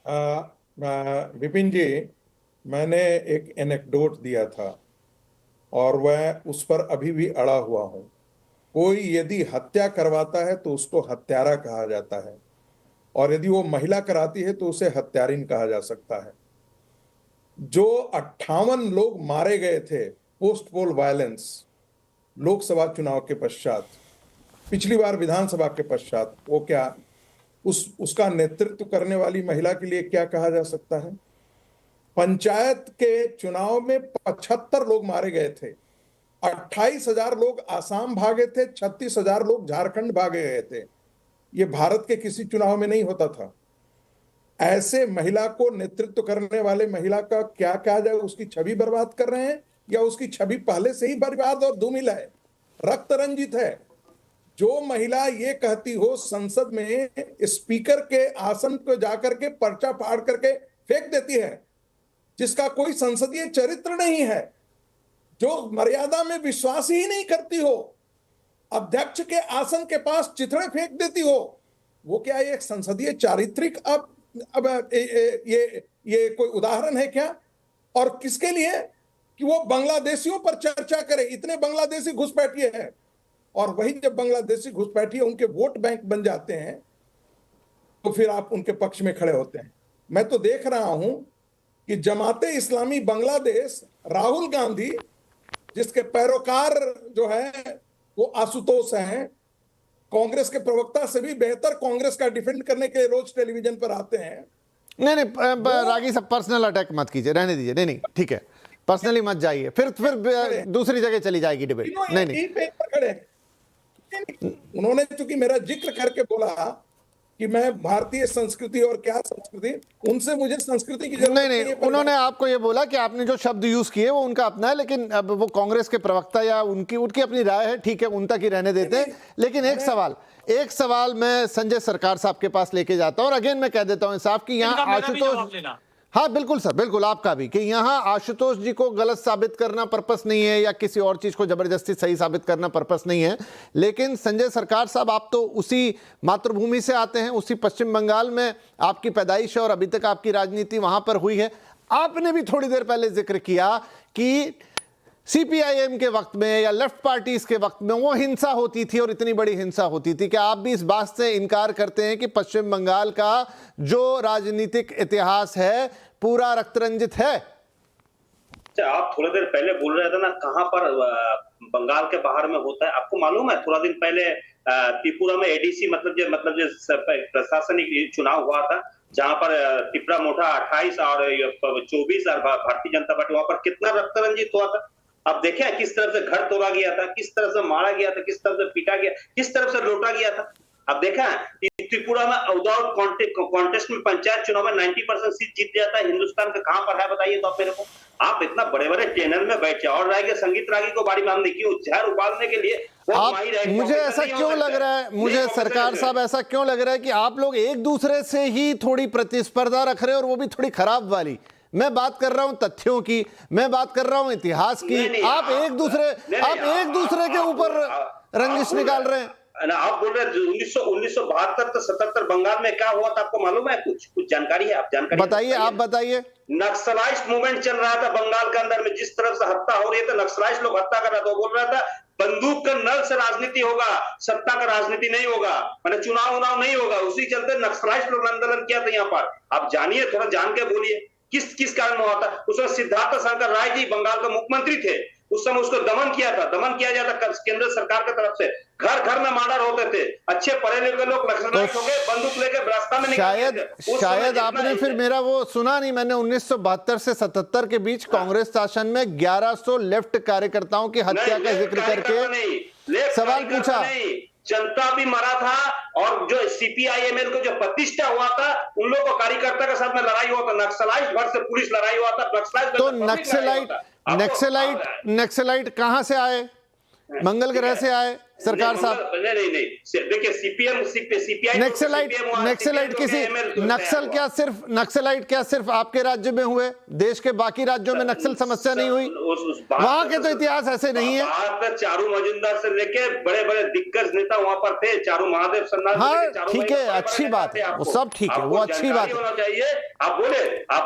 विपिन जी, मैंने एक एनेक्डोट दिया था और वह उस पर अभी भी अड़ा हुआ हूं। कोई यदि हत्या करवाता है तो उसको हत्यारा कहा जाता है, और यदि वो महिला कराती है तो उसे हत्यारिन कहा जा सकता है। जो 58 लोग मारे गए थे पोस्ट पोल वायलेंस, लोकसभा चुनाव के पश्चात, पिछली बार विधानसभा के पश्चात, वो क्या उसका नेतृत्व करने वाली महिला के लिए क्या कहा जा सकता है? पंचायत के चुनाव में 75 लोग मारे गए थे, 28,000 लोग आसाम भागे थे, 36,000 लोग झारखंड भागे गए थे। ये भारत के किसी चुनाव में नहीं होता था। ऐसे महिला को नेतृत्व करने वाले महिला का क्या कहा जाए? उसकी छवि बर्बाद कर रहे हैं, या उसकी छवि पहले से ही बर्बाद और धूमिल है, रक्त रंजित है? जो महिला ये कहती हो संसद में स्पीकर के आसन को जाकर के पर्चा फाड़ करके फेंक देती है, जिसका कोई संसदीय चरित्र नहीं है, जो मर्यादा में विश्वास ही नहीं करती हो, अध्यक्ष के आसन के पास चिथड़े फेंक देती हो, वो क्या एक संसदीय चारित्रिक अब ये कोई उदाहरण है क्या? और किसके लिए? कि वो बांग्लादेशियों पर चर्चा करे। इतने बांग्लादेशी घुसपैठिए हैं, और वही जब बांग्लादेशी घुसपैठिए उनके वोट बैंक बन जाते हैं तो फिर आप उनके पक्ष में खड़े होते हैं। मैं तो देख रहा हूं कि जमाते इस्लामी बांग्लादेश, राहुल गांधी, जिसके पैरोकार जो है वो आशुतोष हैं, कांग्रेस के प्रवक्ता से भी बेहतर कांग्रेस का डिफेंड करने के लिए रोज टेलीविजन पर आते हैं। नहीं रागी साहब, पर्सनल अटैक मत कीजिए, रहने दीजिए। नहीं ठीक है, पर्सनली मत जाइए, फिर दूसरी जगह चली जाएगी डिबेट। नहीं उन्होंने चूंकि मेरा जिक्र करके बोला कि मैं भारतीय संस्कृति और क्या संस्कृति, उनसे मुझे संस्कृति की जरूरत नहीं, उन्होंने आपको ये बोला कि आपने जो शब्द यूज किए वो उनका अपना है, लेकिन अब वो कांग्रेस के प्रवक्ता या उनकी अपनी राय है, ठीक है, उन तक ही रहने देते हैं। लेकिन एक सवाल मैं संजय सरकार साहब के पास लेके जाता हूं, और अगेन मैं कह देता हूं साहब कि यहाँ आशुतोष, हाँ बिल्कुल सर, बिल्कुल आपका भी, कि यहाँ आशुतोष जी को गलत साबित करना पर्पस नहीं है, या किसी और चीज को जबरदस्ती सही साबित करना पर्पस नहीं है। लेकिन संजय सरकार साहब, आप तो उसी मातृभूमि से आते हैं, उसी पश्चिम बंगाल में आपकी पैदाइश है और अभी तक आपकी राजनीति वहां पर हुई है। आपने भी थोड़ी देर पहले जिक्र किया कि सीपीआईएम के वक्त में या लेफ्ट पार्टीज के वक्त में वो हिंसा होती थी और इतनी बड़ी हिंसा होती थी। क्या आप भी इस बात से इनकार करते हैं कि पश्चिम बंगाल का जो राजनीतिक इतिहास है पूरा रक्तरंजित है? आप थोड़ी देर पहले बोल रहे थे ना, कहां पर बंगाल के बाहर में होता है, आपको मालूम है? थोड़ा दिन पहले त्रिपुरा में एडीसी मतलब जो प्रशासनिक चुनाव हुआ था, जहां पर त्रिपुरा मोटा 28 और 24 और भारतीय जनता पार्टी, वहां पर कितना रक्तरंजित हुआ था। अब देखें किस तरह से घर तोड़ा गया था, किस तरह से मारा गया था, किस तरह से पीटा गया, किस तरह से लौटा गया था। अब देखा त्रिपुरा में विदाउट कॉन्टेस्ट में पंचायत चुनाव में 90% सीट जीत जाता है। हिंदुस्तान का कहां पर है बताइए तो आप मेरे को। आप इतना बड़े बड़े चैनल में बैठे और रह गए संगीत रागी को बारी में हमने क्यों जहर उबालने के लिए आप, मुझे ऐसा क्यों लग रहा है, मुझे सरकार साहब ऐसा क्यों लग रहा है कि आप लोग एक दूसरे से ही थोड़ी प्रतिस्पर्धा रख रहे हैं, और वो भी थोड़ी खराब वाली। मैं बात कर रहा हूं तथ्यों की, मैं बात कर रहा हूं इतिहास की। आप एक दूसरे के ऊपर रंजिश निकाल रहे हैं। आप बोल रहे हैं 1972 से 77 बंगाल में क्या हुआ था, आपको मालूम है? कुछ जानकारी है? आप जानकारी बताइए, आप बताइए। नक्सलाइट मूवमेंट चल रहा था बंगाल के अंदर में, जिस तरफ से हत्या हो रही है, नक्सलाइट लोग हत्या कर रहा था। बोल रहा था बंदूक का नल से राजनीति होगा, सत्ता का राजनीति नहीं होगा, मैंने चुनाव नहीं होगा। उसी चलते नक्सलाइट लोग आंदोलन किया था यहाँ पर। आप जानिए, थोड़ा जान के बोलिए किस कारण हुआ था। उसमें सिद्धार्थ शंकर राय जी बंगाल के मुख्यमंत्री थे, उस समय उसको दमन किया जाता केंद्र सरकार की तरफ से। घर घर में मर्डर होते थे, अच्छे पढ़े लिखे लोग नक्सलाइट हो गए, बंदूक लेकर रास्ता में शायद आपने फिर मेरा वो सुना नहीं। मैंने 1972 से 77 के बीच कांग्रेस शासन में 1100 लेफ्ट कार्यकर्ताओं की हत्या का जिक्र करके सवाल पूछा। जनता भी मरा था, और जो सीपीआईएमएल को जो प्रतिष्ठा हुआ था, उन लोगों को कार्यकर्ता के साथ में लड़ाई हुआ था। नक्सलाइट भर से पुलिस लड़ाई हुआ था। तो नक्सलाइट कहां से आए? मंगल ग्रह से आए, सरकार साहब? नहीं देखिए, सीपीआई नक्सलाइट किसी नक्सलाइट क्या सिर्फ आपके राज्य में हुए? देश के बाकी राज्यों में नक्सल समस्या नहीं हुई? वहां के तो इतिहास ऐसे नहीं है। चारू मजुमदार से लेके बड़े बड़े दिग्गज नेता वहां पर थे, चारू महादेव सन्नाल। हाँ ठीक है, अच्छी बात है, वो सब ठीक है, वो अच्छी बात है। होना चाहिए। आप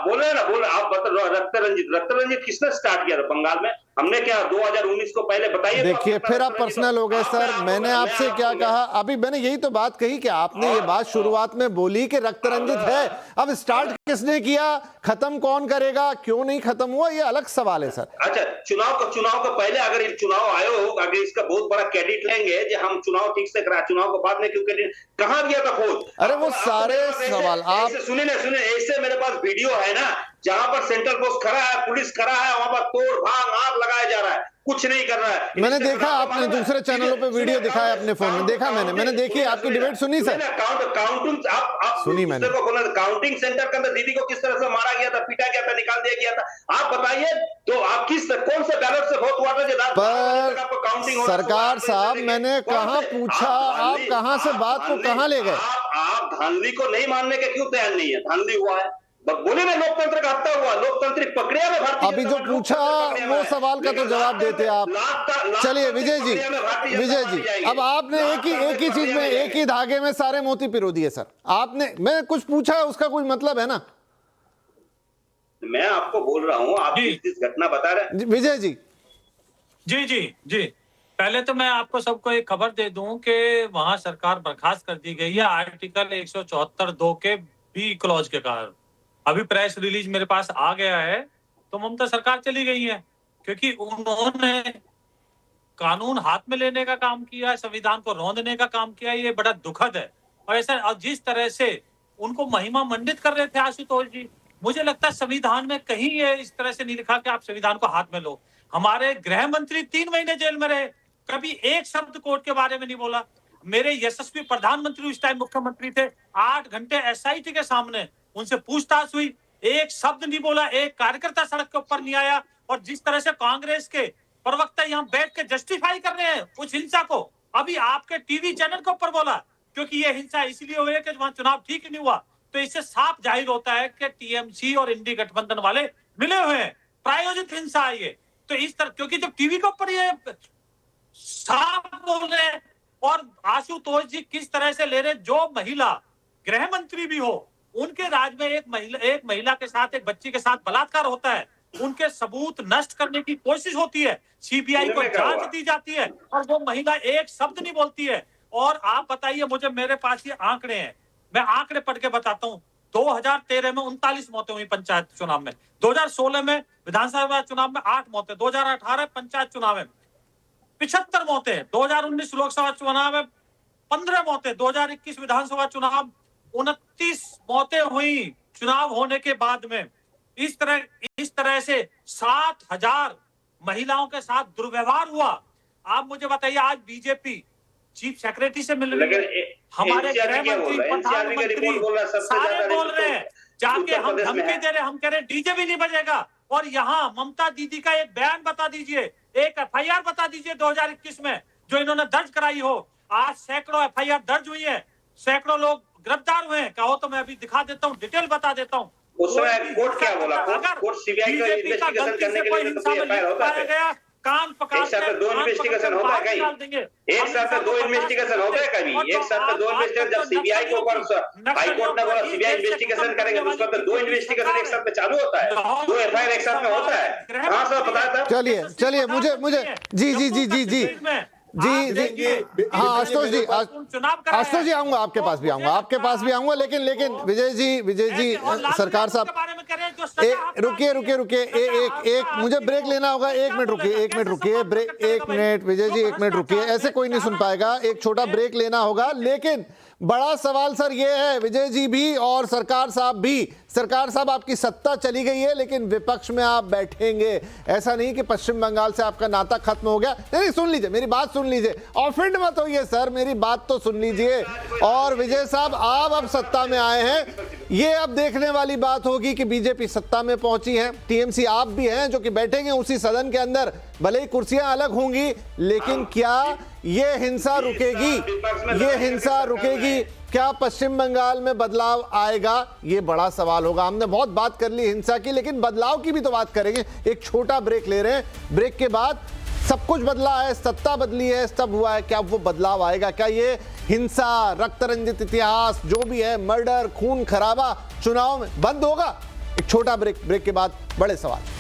बोले ना, आप बता, रक्त रंजित किसने स्टार्ट किया था बंगाल में? हमने क्या 2019 को पहले बताइए। देखिए फिर आप पर्सनल हो गए सर। मैंने आपसे क्या कहा? अभी मैंने यही तो बात कही कि आपने ये बात शुरुआत में बोली कि रक्त रंजित है। अब स्टार्ट किसने किया, खत्म कौन करेगा, क्यों नहीं खत्म हुआ, ये अलग सवाल है सर। अच्छा, चुनाव को पहले अगर चुनाव आयोग अगर इसका बहुत बड़ा क्रेडिट लेंगे कि हम चुनाव ठीक से करा, चुनाव के बाद में क्यों क्रेडिट कहां दिया था खोज? अरे वो सारे सवाल आप सुनिए, ऐसे मेरे पास वीडियो है ना, जहां पर सेंट्रल फोर्स खड़ा है, पुलिस खड़ा है, वहां पर तोड़ भाग आग लगाया जा रहा है, कुछ नहीं कर रहा है। मैंने देखा, आपने दूसरे चैनलों पे वीडियो दिखाया अपने फोन में, देखा मैंने देखी आपकी डिबेट सुनी सर। काउंटिंग आप सुनी मैंने। काउंटिंग सेंटर के अंदर दीदी को किस तरह से मारा गया था, पीटा गया था, निकाल दिया गया था। आप बताइए तो आप कौन से बैलेट से वोट हुआ था? पर काउंटिंग सरकार साहब, मैंने कहां पूछा, आप कहां से बात को कहां ले गए? आप धांधली को नहीं मानने के क्यों तैयार नहीं है? धांधली हुआ है, बोले ना, लोकतंत्र का हत्या हुआ, लोकतांत्रिक प्रक्रिया में भारतीय अभी जो पूछा वो सवाल का तो जवाब देते आप। चलिए विजय जी, अब आपने एक ही चीज में, एक ही धागे में सारे मोती पिरो दिए सर। आपने, मैं कुछ पूछा उसका कोई मतलब है ना? मैं आपको बोल रहा हूँ, आप जिस घटना बता रहे हैं। विजय जी जी, पहले तो मैं आपको सबको एक खबर दे दूं कि वहां सरकार बर्खास्त कर दी गई है आर्टिकल 174(2) के बी क्लॉज के कारण। अभी प्रेस रिलीज मेरे पास आ गया है, तो ममता सरकार चली गई है क्योंकि उन्होंने कानून हाथ में लेने का काम किया, संविधान को रौंदने का काम किया। ये बड़ा दुखद है। और ऐसा जिस तरह से उनको महिमा मंडित कर रहे थे आशुतोष जी, मुझे लगता है संविधान में कहीं ये इस तरह से नहीं लिखा कि आप संविधान को हाथ में लो। हमारे गृह मंत्री 3 महीने जेल में रहे, कभी एक शब्द कोर्ट के बारे में नहीं बोला। मेरे यशस्वी प्रधानमंत्री उस टाइम मुख्यमंत्री थे, 8 घंटे एसआईटी के सामने उनसे पूछताछ हुई, एक शब्द नहीं बोला, एक कार्यकर्ता सड़क के ऊपर नहीं आया। और जिस तरह से कांग्रेस के प्रवक्ता यहाँ बैठ के जस्टिफाई कर रहे हैं उस हिंसा को, अभी आपके टीवी चैनल के ऊपर बोला क्योंकि ये हिंसा इसलिए हुई है कि वहां चुनाव ठीक ही नहीं हुआ। तो इससे साफ जाहिर होता है कि टीएमसी और इंडी गठबंधन वाले मिले हुए हैं, प्रायोजित हिंसा है ये। तो इस तरह, क्योंकि जब टीवी के ऊपर ये साफ बोल रहे हैं, और आशुतोष जी किस तरह से ले रहे, जो महिला गृह मंत्री भी हो, उनके राज में एक महिला के साथ, एक बच्ची के साथ बलात्कार होता है, उनके सबूत नष्ट करने की कोशिश होती है, सीबीआई को जांच दी जाती है, और वो महिला एक शब्द नहीं बोलती है। और आप बताइए मुझे, मेरे पास ये आंकड़े हैं, मैं आंकड़े पढ़ के बताता हूँ। 2013 में 39 मौतें हुई पंचायत चुनाव में, 2016 में विधानसभा चुनाव में 8 मौतें, 2018 पंचायत चुनाव में 75 मौतें, 2019 लोकसभा चुनाव में 15 मौतें, 2021 विधानसभा चुनाव 29 मौतें हुई चुनाव होने के बाद में। इस तरह से 7,000 महिलाओं के साथ दुर्व्यवहार हुआ। आप मुझे बताइए, आज बीजेपी चीफ सेक्रेटरी से मिल रही है, हमारे गृह मंत्री, प्रधानमंत्री सारे बोल रहे हैं, जाके हम धमकी दे रहे, हम कह रहे डीजे भी नहीं बजेगा। और यहाँ ममता दीदी का एक बयान बता दीजिए, एक एफआईआर बता दीजिए 2021 में जो इन्होंने दर्ज कराई हो। आज सैकड़ों एफआईआर दर्ज हुई है, सैकड़ों लोग गिरफ्तार हुए हैं। कहो तो मैं अभी दिखा देता हूँ, डिटेल बता देता हूँ। उसमें कोर्ट क्या बोला? कोर्ट सीबीआई का इन्वेस्टिगेशन करने के लिए तो एफआईआर होता है। कान पकड़ एक साथ में 2 इन्वेस्टिगेशन होता है कहीं? एक साथ में 2 इन्वेस्टिगेशन होता है कभी? एक साथ में 2 इन्वेस्टिगेशन, जब सीबीआई को ऊपर हाईकोर्ट ने बोला सीबीआई इन्वेस्टिगेशन करेंगे, तो उसका तो 2 इन्वेस्टिगेशन एक साथ में चालू होता है, 2 एफआईआर एक साथ में होता है। कहां से बताया था? चलिए मुझे जी हाँ आशुतोष जी आऊंगा, आपके पास भी आऊंगा, लेकिन विजय जी सरकार साहब, रुकिए, एक मुझे ब्रेक लेना होगा। 1 मिनट रुकिए, break, 1 minute Vijay ji, 1 minute रुकिए, ऐसे कोई नहीं सुन पाएगा, एक छोटा ब्रेक लेना होगा। लेकिन बड़ा सवाल सर ये है, विजय जी भी और सरकार साहब भी, सरकार साहब आपकी सत्ता चली गई है लेकिन विपक्ष में आप बैठेंगे। ऐसा नहीं कि पश्चिम बंगाल से आपका नाता खत्म हो गया। नहीं, सुन लीजिए, मेरी बात सुन लीजिए, ऑफेंड मत होइए सर, मेरी बात तो सुन लीजिए। और विजय साहब, आप अब सत्ता में आए हैं, ये अब देखने वाली बात होगी कि बीजेपी सत्ता में पहुंची है, टीएमसी आप भी हैं जो कि बैठेंगे उसी सदन के अंदर, भले ही कुर्सियां अलग होंगी, लेकिन क्या ये हिंसा रुकेगी, ये हिंसा रुकेगी? क्या पश्चिम बंगाल में बदलाव आएगा? ये बड़ा सवाल होगा। हमने बहुत बात कर ली हिंसा की, लेकिन बदलाव की भी तो बात करेंगे। एक छोटा ब्रेक ले रहे हैं, ब्रेक के बाद सब कुछ बदला है, सत्ता बदली है, सब हुआ है, क्या वो बदलाव आएगा? क्या ये हिंसा, रक्त रंजित इतिहास जो भी है, मर्डर, खून खराबा चुनाव में बंद होगा? एक छोटा ब्रेक, ब्रेक के बाद बड़े सवाल।